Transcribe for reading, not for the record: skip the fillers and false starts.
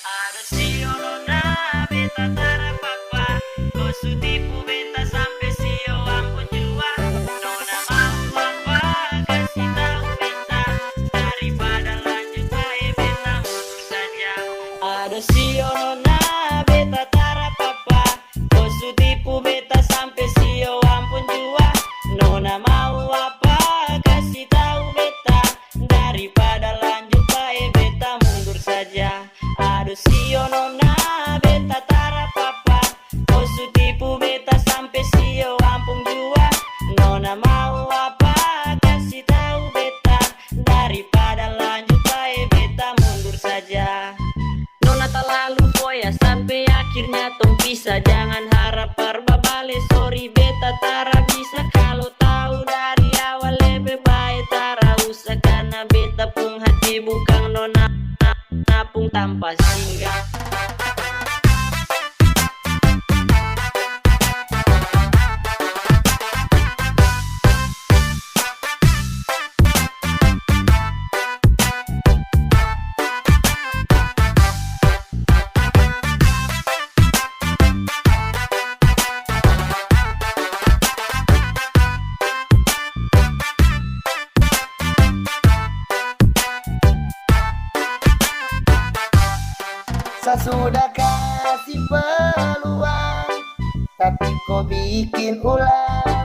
Ada si Olona beta tara papa, kau su tipu beta sampai si o ampun jua. Nona mau apa kasih tahu beta, daripada lanjut bae beta mundur saja. Ada si Olona beta tara papa, kau su tipu beta sampai si o ampun jua. Nona mau apa kasih tahu beta, daripada lanjut bae beta mundur saja. Aduh sio nona beta tara papa, kau su tipu beta sampai sio ampung jua. Nona mau apa kasih tahu beta, daripada lanjut bae beta mundur saja. Nona terlalu foya sampai akhirnya tong pisah. Jangan harap perbabale, sorry beta tara bisa. Kalau tahu dari awal lebih baik tara usah, karena beta pun hati bukan nona napung tanpa singgah. Saya sudah kasih peluang, tapi kau bikin ulang.